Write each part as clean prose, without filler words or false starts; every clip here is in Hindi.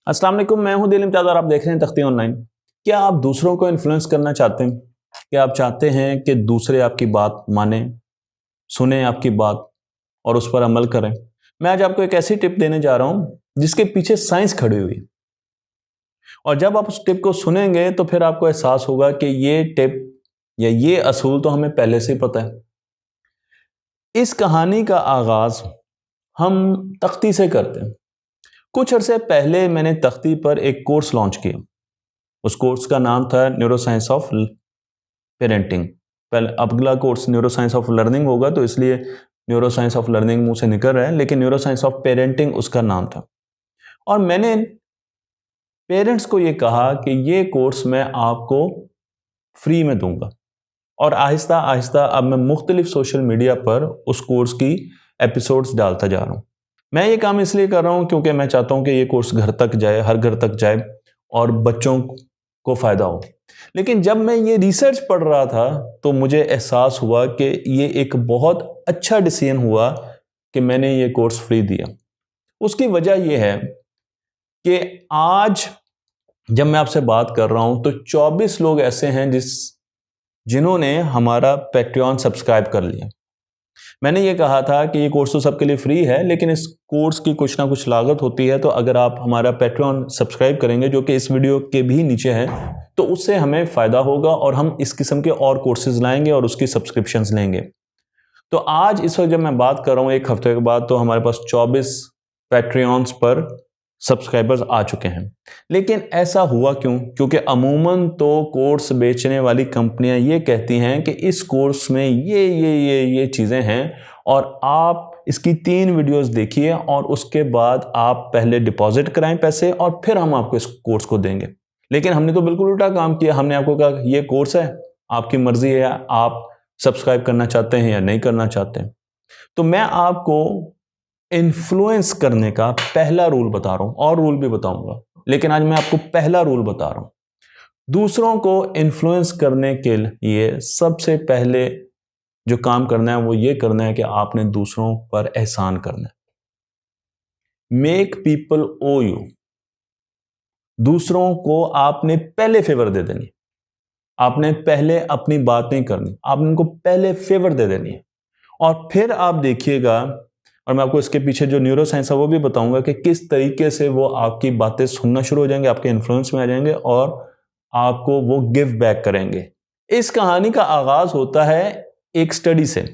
अस्सलाम वालेकुम, मैं हूं दिल इम्तियाज़ और आप देख रहे हैं तख्ती ऑनलाइन। क्या आप दूसरों को इन्फ्लुएंस करना चाहते हैं? क्या आप चाहते हैं कि दूसरे आपकी बात माने, सुने आपकी बात और उस पर अमल करें? मैं आज आपको एक ऐसी टिप देने जा रहा हूं जिसके पीछे साइंस खड़ी हुई है। और जब आप उस टिप को सुनेंगे तो फिर आपको एहसास होगा कि ये टिप या ये असूल तो हमें पहले से ही पता है। इस कहानी का आगाज हम तख्ती से करते हैं। कुछ अरसे पहले मैंने तख्ती पर एक कोर्स लॉन्च किया। उस कोर्स का नाम था न्यूरोसाइंस ऑफ पेरेंटिंग। पहले अगला कोर्स न्यूरोसाइंस ऑफ लर्निंग होगा, तो इसलिए न्यूरोसाइंस ऑफ लर्निंग मुंह से निकल रहा है, लेकिन न्यूरोसाइंस ऑफ पेरेंटिंग उसका नाम था। और मैंने पेरेंट्स को ये कहा कि ये कोर्स मैं आपको फ्री में दूंगा। और आहिस्ता आहिस्ता अब मैं मुख्तलिफ सोशल मीडिया पर उस कोर्स की एपिसोड्स डालता जा रहा हूँ। मैं ये काम इसलिए कर रहा हूँ क्योंकि मैं चाहता हूँ कि ये कोर्स घर तक जाए, हर घर तक जाए और बच्चों को फ़ायदा हो। लेकिन जब मैं ये रिसर्च पढ़ रहा था तो मुझे एहसास हुआ कि ये एक बहुत अच्छा डिसीजन हुआ कि मैंने ये कोर्स फ्री दिया। उसकी वजह यह है कि आज जब मैं आपसे बात कर रहा हूँ तो 24 लोग ऐसे हैं जिन्होंने हमारा पैट्रियन सब्सक्राइब कर लिया। मैंने ये कहा था कि ये कोर्स तो सबके लिए फ्री है, लेकिन इस कोर्स की कुछ ना कुछ लागत होती है। तो अगर आप हमारा पैट्रियन सब्सक्राइब करेंगे, जो कि इस वीडियो के भी नीचे है, तो उससे हमें फ़ायदा होगा और हम इस किस्म के और कोर्सेज लाएंगे और उसकी सब्सक्रिप्शंस लेंगे। तो आज इस वक्त जब मैं बात कर रहा हूँ एक हफ्ते के बाद, तो हमारे पास 24 पैट्रियंस पर सब्सक्राइबर्स आ चुके हैं। लेकिन ऐसा हुआ क्यों? क्योंकि अमूमन तो कोर्स बेचने वाली कंपनियां ये कहती हैं कि इस कोर्स में ये चीज़ें हैं और आप इसकी 3 वीडियोस देखिए और उसके बाद आप पहले डिपॉजिट कराएं पैसे और फिर हम आपको इस कोर्स को देंगे। लेकिन हमने तो बिल्कुल उल्टा काम किया। हमने आपको कहा ये कोर्स है, आपकी मर्जी है, आप सब्सक्राइब करना चाहते हैं या नहीं करना चाहते हैं। तो मैं आपको इन्फ्लुएंस करने का पहला रूल बता रहा हूं, और रूल भी बताऊंगा, लेकिन आज मैं आपको पहला रूल बता रहा हूं। दूसरों को इन्फ्लुएंस करने के लिए सबसे पहले जो काम करना है वो ये करना है कि आपने दूसरों पर एहसान करना है। Make people owe you. दूसरों को आपने पहले फेवर दे देनी, आपने पहले अपनी बात नहीं करनी, आपने उनको पहले फेवर दे देनी है। और फिर आप देखिएगा, और मैं आपको इसके पीछे जो न्यूरो साइंस है वो भी बताऊंगा कि किस तरीके से वो आपकी बातें सुनना शुरू हो जाएंगे, आपके इन्फ्लुएंस में आ जाएंगे और आपको वो गिव बैक करेंगे। इस कहानी का आगाज होता है एक स्टडी से,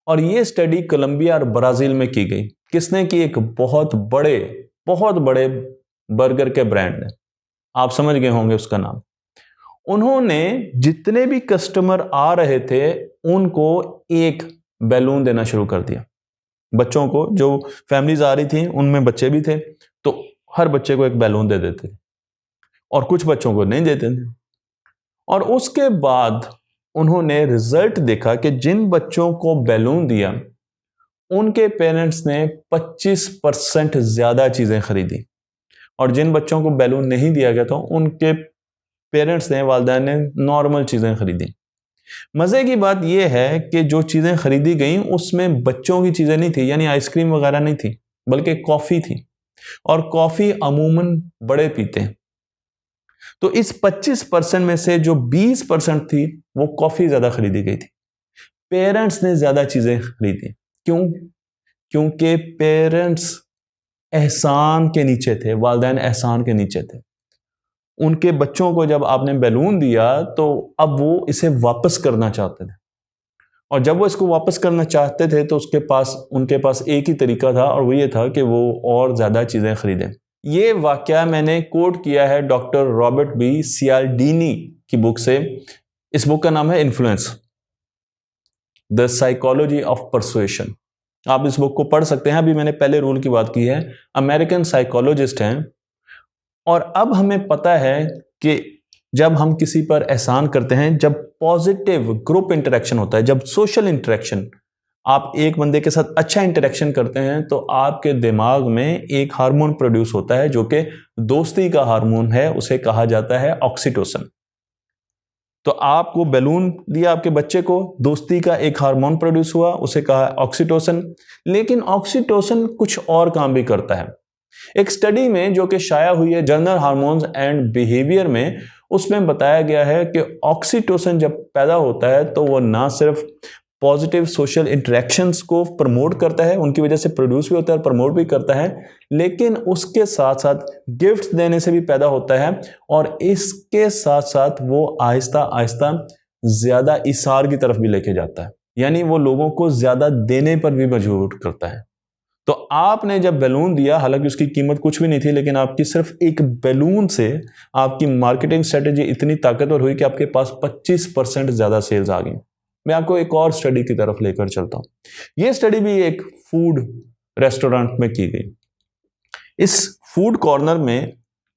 और ये स्टडी कोलंबिया और ब्राजील में की गई। किसने की? एक बहुत बड़े बर्गर के ब्रांड ने। आप समझ गए होंगे उसका नाम। उन्होंने जितने भी कस्टमर आ रहे थे उनको एक बैलून देना शुरू कर दिया। बच्चों को, जो फैमिलीज आ रही थी उनमें बच्चे भी थे, तो हर बच्चे को एक बैलून दे देते थे और कुछ बच्चों को नहीं देते थे। और उसके बाद उन्होंने रिजल्ट देखा कि जिन बच्चों को बैलून दिया उनके पेरेंट्स ने 25% ज्यादा चीजें खरीदी, और जिन बच्चों को बैलून नहीं दिया गया था उनके पेरेंट्स ने, वालिदैन ने नॉर्मल चीजें खरीदी। मजे की बात यह है कि जो चीजें खरीदी गई उसमें बच्चों की चीजें नहीं थी, यानी आइसक्रीम वगैरह नहीं थी, बल्कि कॉफी थी। और कॉफी अमूमन बड़े पीते हैं। तो इस 25% में से जो 20% थी वो कॉफी ज्यादा खरीदी गई थी। पेरेंट्स ने ज्यादा चीजें खरीदी। क्यों? क्योंकि पेरेंट्स एहसान के नीचे थे, वालिदैन एहसान के नीचे थे। उनके बच्चों को जब आपने बैलून दिया तो अब वो इसे वापस करना चाहते थे, और जब वो इसको वापस करना चाहते थे तो उनके पास एक ही तरीका था, और वो ये था कि वो और ज़्यादा चीज़ें खरीदें। ये वाकया मैंने कोट किया है डॉक्टर रॉबर्ट बी सियाल्डीनी की बुक से। इस बुक का नाम है influence, the psychology of persuasion. आप इस बुक को पढ़ सकते हैं। अभी मैंने पहले रूल की बात की है। अमेरिकन साइकोलॉजिस्ट हैं, और अब हमें पता है कि जब हम किसी पर एहसान करते हैं, जब पॉजिटिव ग्रुप इंटरेक्शन होता है, जब सोशल इंटरेक्शन, आप एक बंदे के साथ अच्छा इंटरेक्शन करते हैं, तो आपके दिमाग में एक हार्मोन प्रोड्यूस होता है जो कि दोस्ती का हार्मोन है, उसे कहा जाता है ऑक्सीटोसिन। तो आपको बैलून दिया आपके बच्चे को, दोस्ती का एक हार्मोन प्रोड्यूस हुआ, उसे कहा ऑक्सीटोसिन। लेकिन ऑक्सीटोसिन कुछ और काम भी करता है। एक स्टडी में जो कि शाया हुई है जर्नल हार्मोन्स एंड बिहेवियर में, उसमें बताया गया है कि ऑक्सीटोसिन जब पैदा होता है तो वो ना सिर्फ पॉजिटिव सोशल इंटरेक्शंस को प्रमोट करता है, उनकी वजह से प्रोड्यूस भी होता है और प्रमोट भी करता है, लेकिन उसके साथ साथ गिफ्ट देने से भी पैदा होता है और इसके साथ साथ वो आहिस्ता आहिस्ता ज्यादा इसार की तरफ भी लेके जाता है, यानी वो लोगों को ज्यादा देने पर भी मजबूर करता है। तो आपने जब बैलून दिया, हालांकि उसकी कीमत कुछ भी नहीं थी, लेकिन आपकी सिर्फ एक बैलून से आपकी मार्केटिंग स्ट्रेटेजी इतनी ताकतवर हुई कि आपके पास 25% ज्यादा सेल्स आ गई। मैं आपको एक और स्टडी की तरफ लेकर चलता हूं। यह स्टडी भी एक फूड रेस्टोरेंट में की गई। इस फूड कॉर्नर में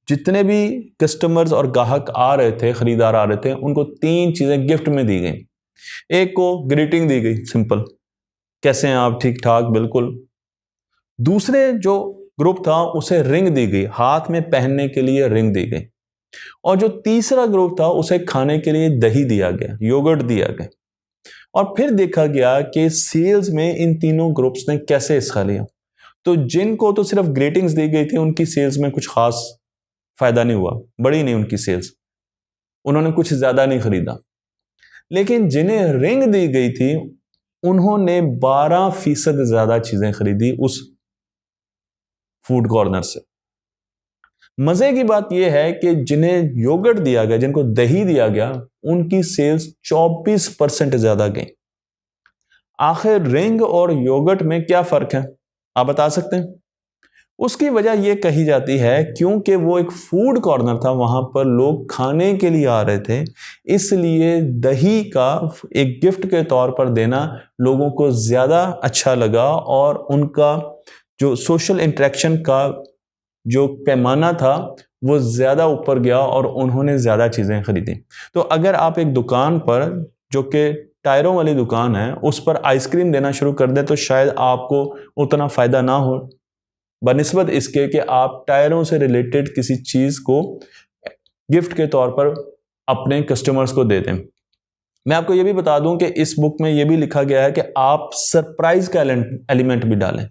जितने भी कस्टमर्स और ग्राहक आ रहे थे, खरीदार आ रहे थे, उनको 3 चीजें गिफ्ट में दी गई। एक को ग्रीटिंग दी गई, सिंपल, कैसे हैं आप, ठीक ठाक, बिल्कुल। दूसरे जो ग्रुप था उसे रिंग दी गई, हाथ में पहनने के लिए रिंग दी गई। और जो तीसरा ग्रुप था उसे खाने के लिए दही दिया गया, योगर्ट दिया गया। और फिर देखा गया कि सेल्स में इन तीनों ग्रुप्स ने कैसे हिस्सा लिया। तो जिनको तो सिर्फ ग्रीटिंग्स दी गई थी उनकी सेल्स में कुछ खास फायदा नहीं हुआ, बढ़ी नहीं उनकी सेल्स, उन्होंने कुछ ज्यादा नहीं खरीदा। लेकिन जिन्हें रिंग दी गई थी उन्होंने 12% ज्यादा चीजें खरीदी उस फूड कॉर्नर से। मजे की बात यह है कि जिन्हें योगर्ट दिया गया, जिनको दही दिया गया, उनकी सेल्स 24% ज्यादा गई। आखिर रिंग और योगर्ट में क्या फर्क है, आप बता सकते हैं? उसकी वजह यह कही जाती है क्योंकि वो एक फूड कॉर्नर था, वहां पर लोग खाने के लिए आ रहे थे, इसलिए दही का एक गिफ्ट के तौर पर देना लोगों को ज्यादा अच्छा लगा और उनका जो सोशल इंटरेक्शन का जो पैमाना था वो ज्यादा ऊपर गया और उन्होंने ज्यादा चीजें खरीदी। तो अगर आप एक दुकान पर, जो कि टायरों वाली दुकान है, उस पर आइसक्रीम देना शुरू कर दें तो शायद आपको उतना फायदा ना हो, बनिस्बत इसके कि आप टायरों से रिलेटेड किसी चीज को गिफ्ट के तौर पर अपने कस्टमर्स को दे दें। मैं आपको यह भी बता दूं कि इस बुक में यह भी लिखा गया है कि आप सरप्राइज का एलिमेंट भी डालें,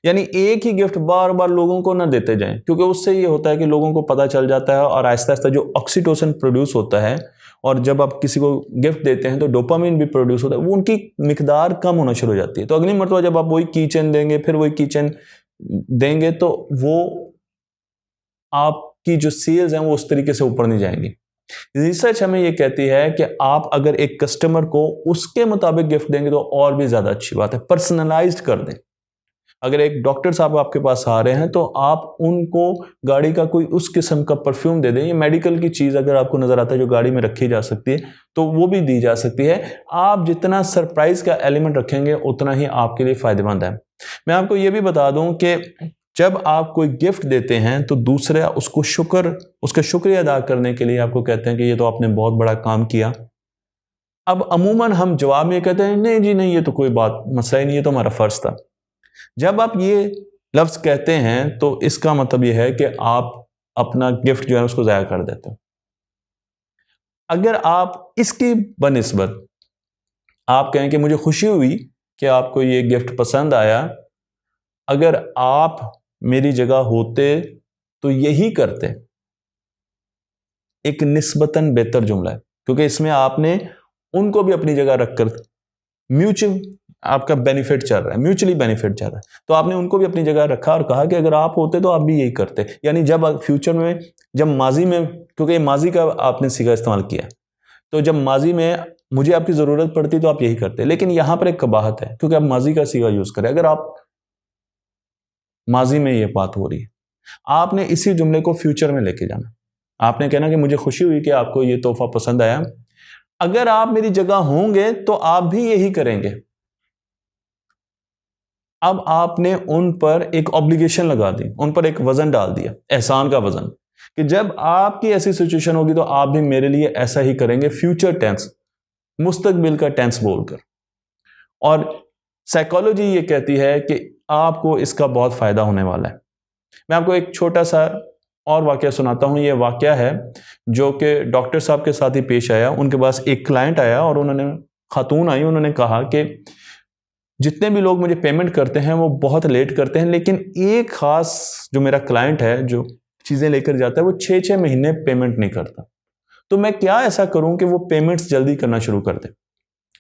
यानी एक ही गिफ्ट बार बार लोगों को ना देते जाएं, क्योंकि उससे ये होता है कि लोगों को पता चल जाता है और आहिस्ता आहिस्ता जो ऑक्सीटोसिन प्रोड्यूस होता है, और जब आप किसी को गिफ्ट देते हैं तो डोपामिन भी प्रोड्यूस होता है, वो उनकी मिकदार कम होना शुरू हो जाती है। तो अगली मरतबा जब आप वही कीचेन देंगे, फिर वही कीचेन देंगे, तो वो आपकी जो सेल्स हैं वो उस तरीके से ऊपर नहीं जाएंगी। रिसर्च हमें ये कहती है कि आप अगर एक कस्टमर को उसके मुताबिक गिफ्ट देंगे तो और भी ज्यादा अच्छी बात है। पर्सनलाइज्ड कर दें। अगर एक डॉक्टर साहब आपके पास आ रहे हैं तो आप उनको गाड़ी का कोई उस किस्म का परफ्यूम दे दें। ये मेडिकल की चीज अगर आपको नजर आता है जो गाड़ी में रखी जा सकती है तो वो भी दी जा सकती है। आप जितना सरप्राइज का एलिमेंट रखेंगे उतना ही आपके लिए फायदेमंद है। मैं आपको ये भी बता दूं कि जब आप कोई गिफ्ट देते हैं तो दूसरा उसका शुक्रिया अदा करने के लिए आपको कहते हैं कि ये तो आपने बहुत बड़ा काम किया। अब अमूमन हम जवाब में कहते हैं नहीं जी नहीं, ये तो कोई बात मसला ही नहीं, ये तो हमारा फर्ज था। जब आप ये लफ्ज कहते हैं तो इसका मतलब यह है कि आप अपना गिफ्ट जो है उसको जाया कर देते हो। अगर आप इसकी बनिस्बत आप कहें कि मुझे खुशी हुई कि आपको ये गिफ्ट पसंद आया, अगर आप मेरी जगह होते तो यही करते, एक निस्बतन बेहतर जुमला है, क्योंकि इसमें आपने उनको भी अपनी जगह रखकर म्यूचुअल आपका बेनिफिट चल रहा है, म्यूचुअली बेनिफिट चल रहा है, तो आपने उनको भी अपनी जगह रखा और कहा कि अगर आप होते तो आप भी यही करते। यानी जब फ्यूचर में, जब माजी में, क्योंकि ये माजी का आपने सीगा इस्तेमाल किया, तो जब माजी में मुझे आपकी जरूरत पड़ती तो आप यही करते। लेकिन यहां पर एक कबाहत है क्योंकि आप माजी का सीगा यूज करें। अगर आप माजी में ये बात हो रही है, आपने इसी जुमले को फ्यूचर में लेके जाना। आपने कहना कि मुझे खुशी हुई कि आपको ये तोहफा पसंद आया, अगर आप मेरी जगह होंगे तो आप भी यही करेंगे। अब आपने उन पर एक ऑब्लिगेशन लगा दी, उन पर एक वजन डाल दिया, एहसान का वजन, कि जब आपकी ऐसी सिचुएशन होगी तो आप भी मेरे लिए ऐसा ही करेंगे। फ्यूचर टेंस, मुस्तकबिल का टेंस बोलकर। और साइकोलॉजी ये कहती है कि आपको इसका बहुत फायदा होने वाला है। मैं आपको एक छोटा सा और वाकया सुनाता हूं। ये वाकया है जो कि डॉक्टर साहब के साथ ही पेश आया। उनके पास एक क्लाइंट आया और खातून आई, उन्होंने कहा कि जितने भी लोग मुझे पेमेंट करते हैं वो बहुत लेट करते हैं, लेकिन एक खास जो मेरा क्लाइंट है जो चीज़ें लेकर जाता है वो 6-6 महीने पेमेंट नहीं करता। तो मैं क्या ऐसा करूं कि वो पेमेंट्स जल्दी करना शुरू कर दे।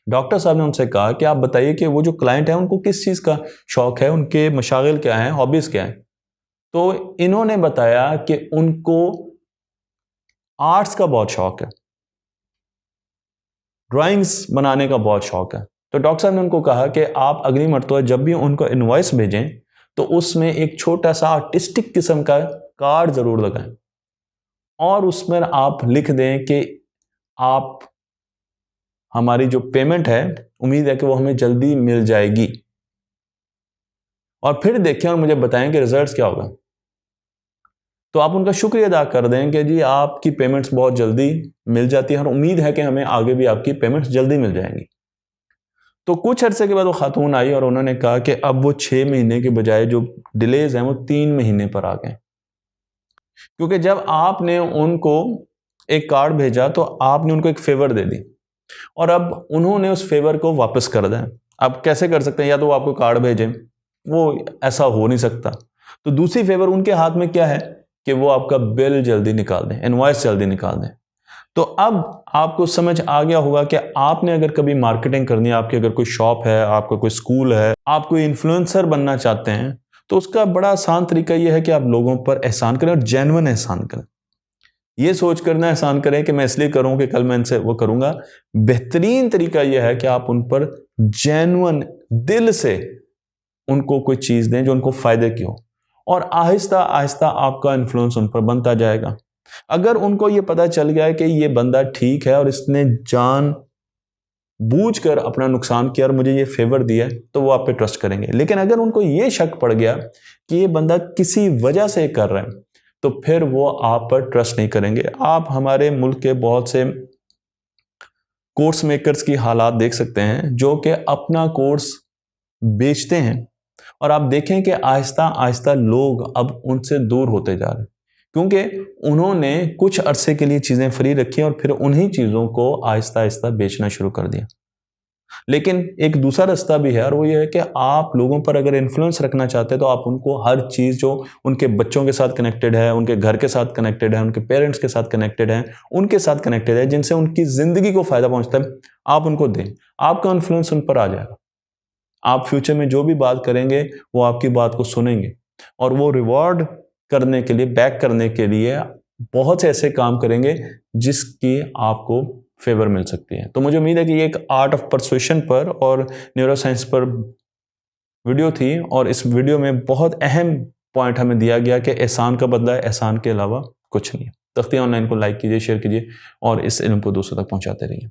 डॉक्टर साहब ने उनसे कहा कि आप बताइए कि वो जो क्लाइंट है उनको किस चीज़ का शौक है, उनके मशागिल क्या है, हॉबीज़ क्या है। तो इन्होंने बताया कि उनको आर्ट्स का बहुत शौक है, ड्राइंग्स बनाने का बहुत शौक है। तो डॉक्टर साहब ने उनको कहा कि आप अगली मरतबा जब भी उनको इनवॉइस भेजें तो उसमें एक छोटा सा आर्टिस्टिक किस्म का कार्ड जरूर लगाएं और उसमें आप लिख दें कि आप हमारी जो पेमेंट है उम्मीद है कि वो हमें जल्दी मिल जाएगी, और फिर देखें और मुझे बताएं कि रिजल्ट्स क्या होगा। तो आप उनका शुक्रिया अदा कर दें कि जी आपकी पेमेंट्स बहुत जल्दी मिल जाती है और उम्मीद है कि हमें आगे भी आपकी पेमेंट्स जल्दी मिल जाएंगी। तो कुछ अरसे के बाद वो खातून आई और उन्होंने कहा कि अब वो 6 महीने के बजाय जो डिलेज हैं वो 3 महीने पर आ गए, क्योंकि जब आपने उनको एक कार्ड भेजा तो आपने उनको एक फेवर दे दी और अब उन्होंने उस फेवर को वापस कर दें। अब कैसे कर सकते हैं, या तो वो आपको कार्ड भेजें, वो ऐसा हो नहीं सकता। तो दूसरी फेवर उनके हाथ में क्या है कि वो आपका बिल जल्दी निकाल दें, इनवॉइस जल्दी निकाल दें। तो अब आपको समझ आ गया होगा कि आपने अगर कभी मार्केटिंग करनी है, आपकी अगर कोई शॉप है, आपका कोई स्कूल है, आप कोई इन्फ्लुएंसर बनना चाहते हैं, तो उसका बड़ा आसान तरीका यह है कि आप लोगों पर एहसान करें और जेन्युइन एहसान करें। ये सोच कर ना एहसान करें कि मैं इसलिए करूं कि कल मैं इनसे वो करूंगा। बेहतरीन तरीका यह है कि आप उन पर जेन्युइन दिल से उनको कोई चीज दें जो उनको फायदे की हो, और आहिस्ता आहिस्ता आपका इन्फ्लुएंस उन पर बनता जाएगा। अगर उनको ये पता चल गया है कि ये बंदा ठीक है और इसने जान बूझ कर अपना नुकसान किया और मुझे ये फेवर दिया, तो वो आप पे ट्रस्ट करेंगे। लेकिन अगर उनको ये शक पड़ गया कि ये बंदा किसी वजह से कर रहा है, तो फिर वो आप पर ट्रस्ट नहीं करेंगे। आप हमारे मुल्क के बहुत से कोर्स मेकर्स की हालात देख सकते हैं जो कि अपना कोर्स बेचते हैं, और आप देखें कि आहिस्ता आहिस्ता लोग अब उनसे दूर होते जा रहे हैं, क्योंकि उन्होंने कुछ अरसे के लिए चीज़ें फ्री रखी और फिर उन्हीं चीज़ों को आहिस्ता आहिस्ता बेचना शुरू कर दिया। लेकिन एक दूसरा रास्ता भी है, और वो ये है कि आप लोगों पर अगर इन्फ्लुएंस रखना चाहते हैं तो आप उनको हर चीज़ जो उनके बच्चों के साथ कनेक्टेड है, उनके घर के साथ कनेक्टेड है, उनके पेरेंट्स के साथ कनेक्टेड है, उनके साथ कनेक्टेड है, जिनसे उनकी ज़िंदगी को फ़ायदा पहुँचता है, आप उनको दें। आपका इन्फ्लुएंस उन पर आ जाएगा। आप फ्यूचर में जो भी बात करेंगे वो आपकी बात को सुनेंगे, और वो रिवॉर्ड करने के लिए, बैक करने के लिए बहुत से ऐसे काम करेंगे जिसकी आपको फेवर मिल सकती है। तो मुझे उम्मीद है कि ये एक आर्ट ऑफ परसुएशन पर और न्यूरोसाइंस पर वीडियो थी, और इस वीडियो में बहुत अहम पॉइंट हमें दिया गया कि एहसान का बदला है, एहसान के अलावा कुछ नहीं है। तख्ती ऑनलाइन को लाइक कीजिए, शेयर कीजिए और इस इल्म को दूसरों तक पहुंचाते रहिए।